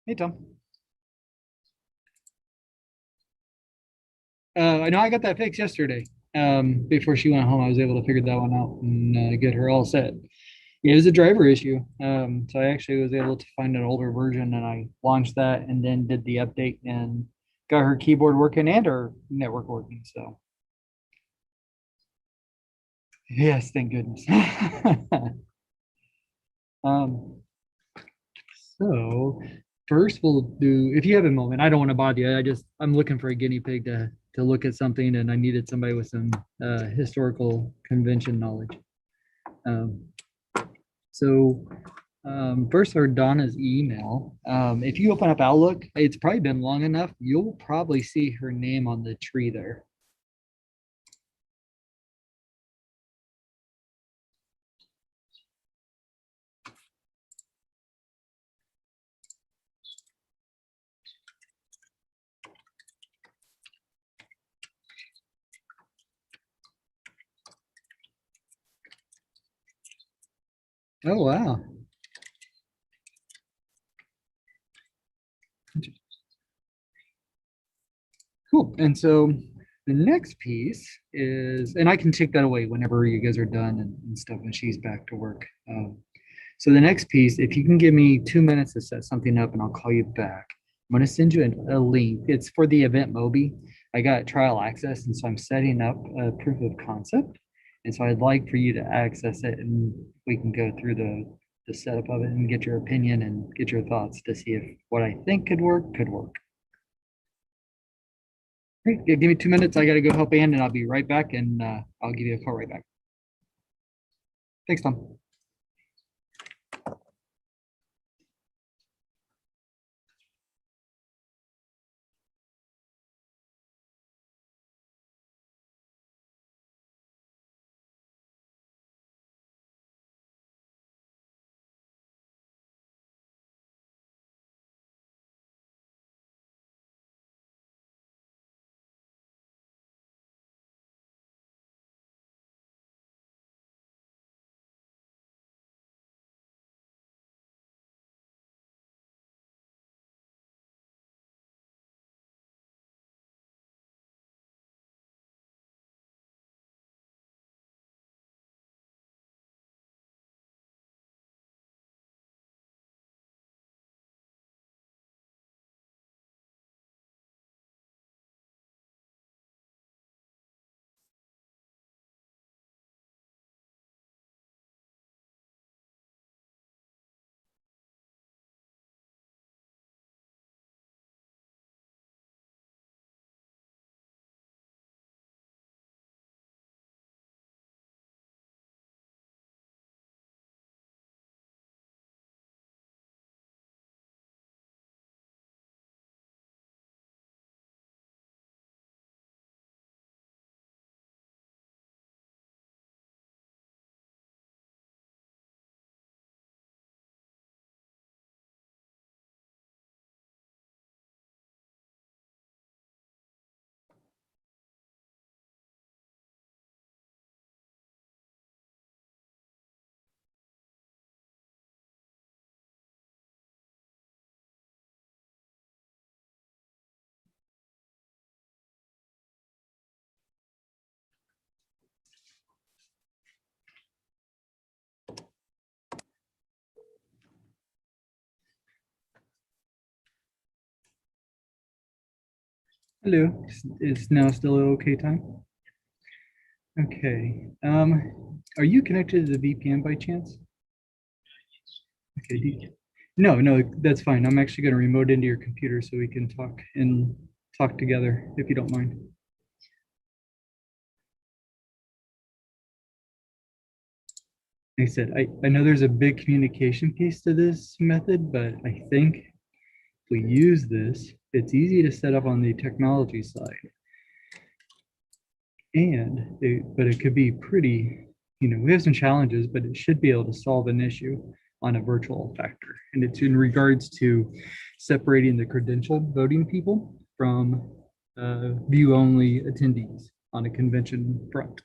Hey, Tom. I know I got that fixed yesterday. Before she went home, I was able to figure that one out and get her all set. Yeah, it was a driver issue. So I actually was able to find an older version and I launched that and then did the update and got her keyboard working and her network working. So yes, thank goodness. Um, so first we'll do, if you have a moment, I don't want to bother you. I'm looking for a guinea pig to look at something and I needed somebody with some historical convention knowledge. Um, so first are Donna's email. If you open up Outlook, it's probably been long enough. You'll probably see her name on the tree there. Oh, wow. Cool. And so the next piece is, and I can take that away whenever you guys are done and stuff when she's back to work. So the next piece, if you can give me 2 minutes to set something up and I'll call you back. I'm going to send you a link. It's for the event Moby. I got trial access, and so I'm setting up a proof of concept. And so I'd like for you to access it and we can go through the setup of it and get your opinion and get your thoughts to see if what I think could work could work. Great. Give me 2 minutes. I got to go help Ann and I'll be right back and I'll give you a call right back. Thanks, Tom. Hello, is now still an okay time? Okay. Are you connected to the VPN by chance? Okay. No, no, that's fine. I'm actually going to remote into your computer so we can talk together if you don't mind. Like I said, I know there's a big communication piece to this method, but I think if we use this, it's easy to set up on the technology side. But it could be pretty, we have some challenges, but it should be able to solve an issue on a virtual factor. And it's in regards to separating the credentialed voting people from view-only attendees on a convention front.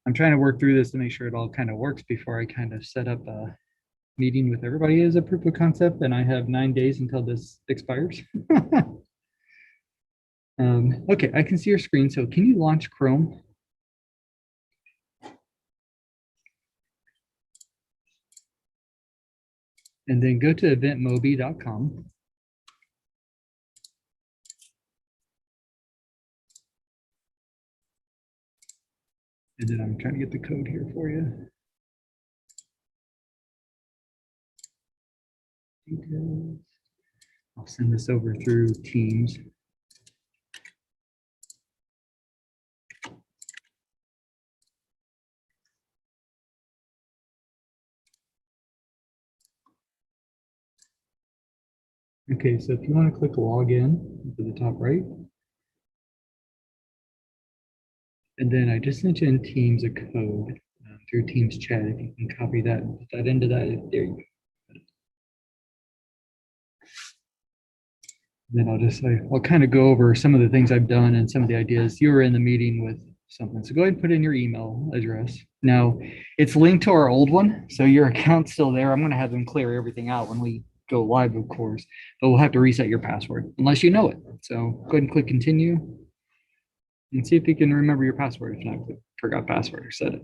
I'm trying to work through this to make sure it all kind of works before I kind of set up a meeting with everybody as a proof of concept, and I have 9 days until this expires. Okay, I can see your screen. So can you launch Chrome? And then go to eventmobi.com. And then I'm trying to get the code here for you. Details. I'll send this over through Teams. Okay, so if you want to click login to the top right, and then I just sent you in Teams a code through Teams chat. If you can copy that and put that into that, there you go. Then I'll kind of go over some of the things I've done and some of the ideas. You were in the meeting with something, so go ahead and put in your email address. Now, it's linked to our old one, so your account's still there. I'm going to have them clear everything out when we go live, of course, but we'll have to reset your password unless you know it. So go ahead and click continue and see if you can remember your password. If not, forgot password or set it.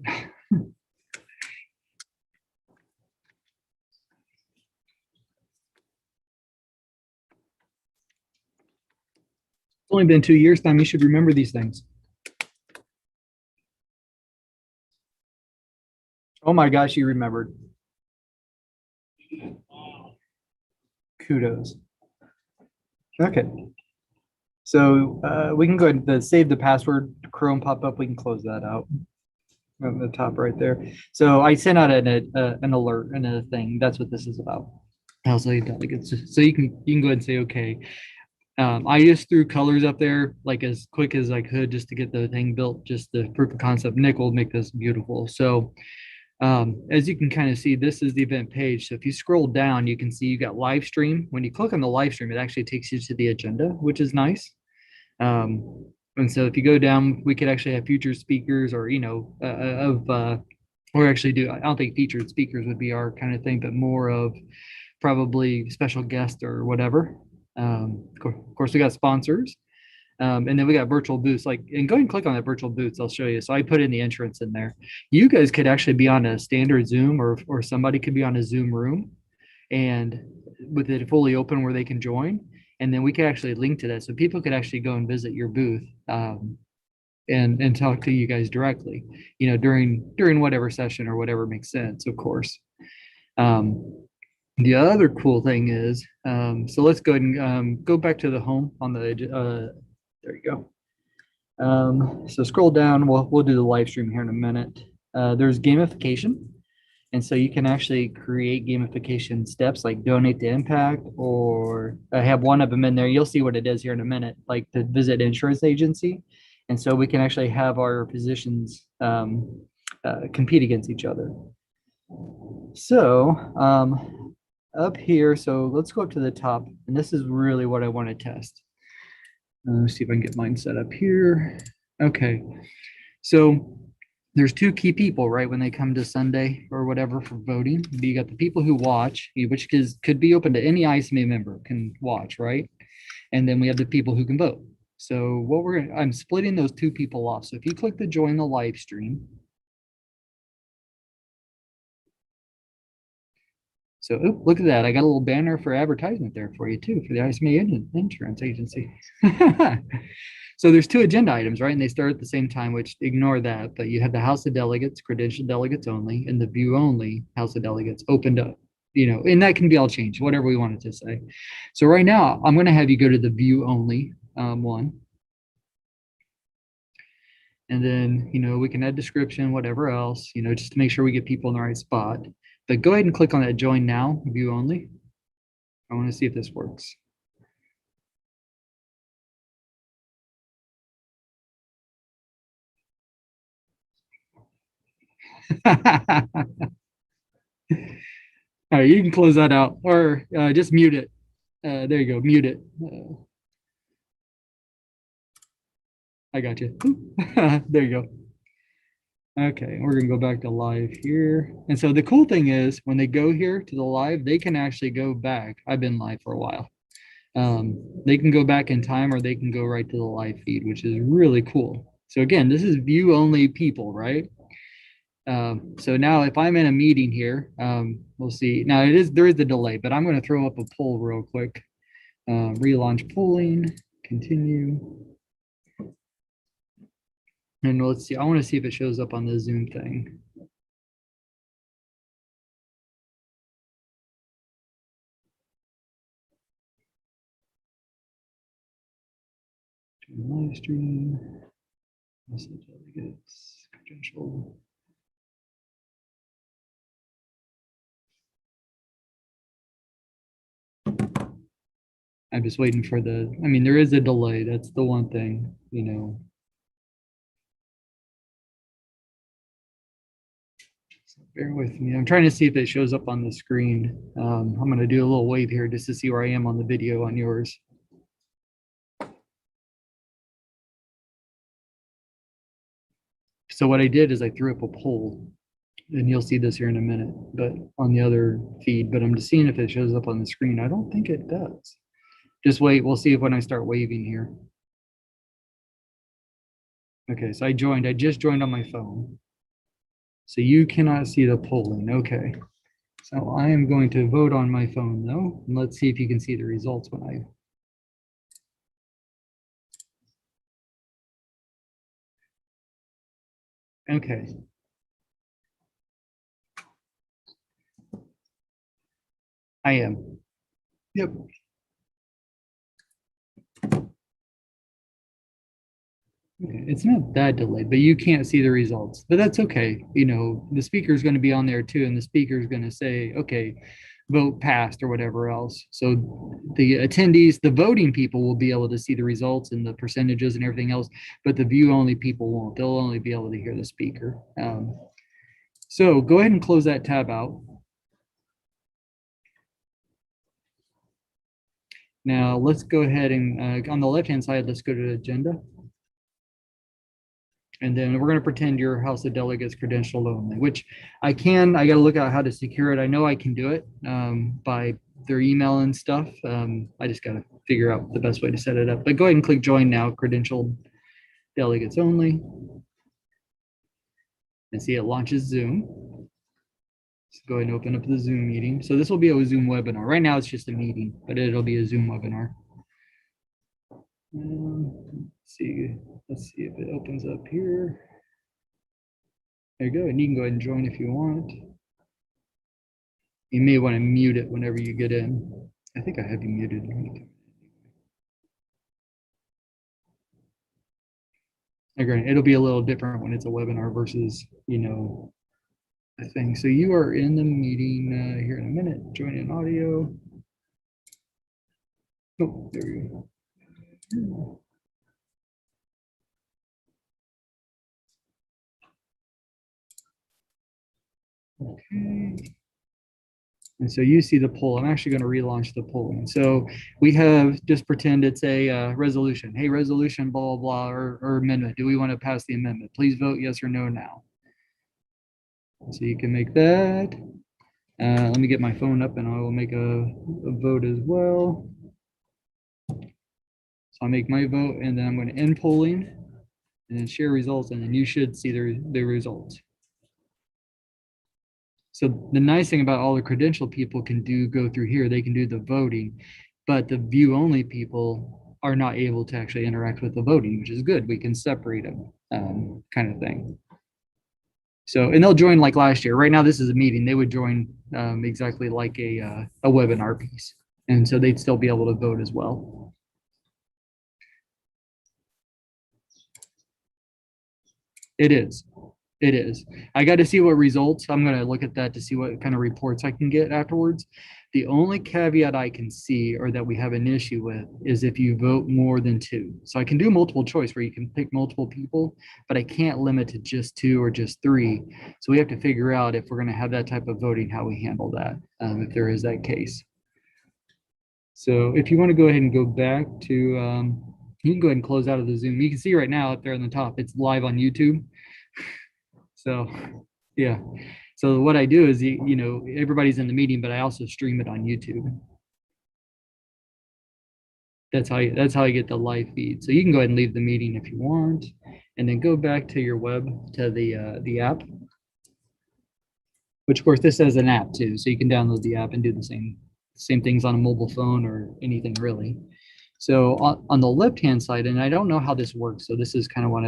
It's only been 2 years time. You should remember these things. Oh my gosh, you remembered. Kudos. Okay. So we can go ahead and save the password. Chrome pop up. We can close that out on the top right there. So I sent out an alert and a thing. That's what this is about. I'll say delegates. So you can go ahead and say okay. I just threw colors up there like as quick as I could just to get the thing built. Just the proof of concept. Nick will make this beautiful. So as you can kind of see, this is the event page. So if you scroll down, you can see you got live stream. When you click on the live stream, it actually takes you to the agenda, which is nice. And so if you go down, we could actually have featured speakers or, or actually do, I don't think featured speakers would be our kind of thing, but more of probably special guest or whatever. Of course, we got sponsors. And then we got virtual booths, and go ahead and click on that virtual booths. I'll show you. So I put in the entrance in there. You guys could actually be on a standard Zoom or somebody could be on a Zoom room and with it fully open where they can join. And then we could actually link to that. So people could actually go and visit your booth and talk to you guys directly, during whatever session or whatever makes sense, of course. The other cool thing is, so let's go ahead and go back to the home on the there you go. So scroll down. We'll do the live stream here in a minute. There's gamification. And so you can actually create gamification steps like donate to impact, or I have one of them in there. You'll see what it is here in a minute, like to visit insurance agency. And so we can actually have our positions compete against each other. So up here, so let's go up to the top. And this is really what I want to test. Let's see if I can get mine set up here. Okay, so there's two key people, right? When they come to Sunday or whatever for voting, you got the people who watch, which could be open to any ISMA member can watch, right? And then we have the people who can vote. So I'm splitting those two people off. So if you click to join the live stream, So oh, look at that. I got a little banner for advertisement there for you too, for the ISMA Insurance Agency. So there's two agenda items, right? And they start at the same time, which ignore that. But you have the House of Delegates, credentialed delegates only, and the view only House of Delegates opened up, and that can be all changed, whatever we wanted to say. So right now, I'm going to have you go to the view only one. And then, we can add description, whatever else, just to make sure we get people in the right spot. But go ahead and click on that join now, view only. I want to see if this works. All right, you can close that out or just mute it. There you go, mute it. I got you. There you go. Okay, we're gonna go back to live here. And so the cool thing is when they go here to the live, they can actually go back. I've been live for a while. They can go back in time or they can go right to the live feed, which is really cool. So again, this is view only people, right? So now if I'm in a meeting here, we'll see. Now there is a delay, but I'm going to throw up a poll real quick. Relaunch polling, continue. And let's see, I want to see if it shows up on the Zoom thing. Live stream, message delegates, credential. I'm just waiting for there is a delay. That's the one thing, So bear with me. I'm trying to see if it shows up on the screen. I'm going to do a little wave here just to see where I am on the video on yours. So what I did is I threw up a poll, and you'll see this here in a minute, but on the other feed, but I'm just seeing if it shows up on the screen. I don't think it does. Just wait, we'll see if when I start waving here. Okay, so I just joined on my phone. So you cannot see the polling, okay. So I am going to vote on my phone though, and let's see if you can see the results when okay. I am. Yep. Okay, it's not that delayed, but you can't see the results. But that's okay. The speaker is going to be on there too, and the speaker is going to say, okay, vote passed or whatever else. So the attendees, the voting people will be able to see the results and the percentages and everything else, but the view only people won't. They'll only be able to hear the speaker. So go ahead and close that tab out. Now let's go ahead and on the left-hand side, let's go to the agenda. And then we're going to pretend your House of Delegates credentialed only, which I got to look at how to secure it. I know I can do it by their email and stuff. I just got to figure out the best way to set it up. But go ahead and click join now, credentialed delegates only. And see, it launches Zoom. Let's go ahead and open up the Zoom meeting. So this will be a Zoom webinar. Right now it's just a meeting, but it'll be a Zoom webinar. Let's see if it opens up here. There you go, and you can go ahead and join if you want. You may want to mute it whenever you get in. I think I have you muted. Again, it'll be a little different when it's a webinar versus, a thing. So you are in the meeting here in a minute. Join in audio. Oh, there we go. Okay. And so you see the poll. I'm actually going to relaunch the polling. So we have, just pretend it's a resolution. Hey, resolution, blah, blah, blah, or amendment. Do we want to pass the amendment? Please vote yes or no now. So you can make that. Let me get my phone up and I will make a vote as well. So I'll make my vote and then I'm going to end polling and then share results, and then you should see the results. So the nice thing about all the credential people can do go through here, they can do the voting, but the view only people are not able to actually interact with the voting, which is good. We can separate them, kind of thing. So, and they'll join like last year. Right now, this is a meeting. They would join exactly like a webinar piece, and so they'd still be able to vote as well. It is. It is. I got to see what results. I'm going to look at that to see what kind of reports I can get afterwards. The only caveat I can see or that we have an issue with is if you vote more than two. So I can do multiple choice where you can pick multiple people, but I can't limit to just two or just three. So we have to figure out if we're going to have that type of voting, how we handle that, if there is that case. So if you want to go ahead and go back to, you can go ahead and close out of the Zoom. You can see right now up there on the top, it's live on YouTube. So, yeah. So what I do is, everybody's in the meeting, but I also stream it on YouTube. That's how I get the live feed. So you can go ahead and leave the meeting if you want, and then go back to your web to the app, which of course this is an app too. So you can download the app and do the same things on a mobile phone or anything really. So on the left hand side, and I don't know how this works. So this is kind of what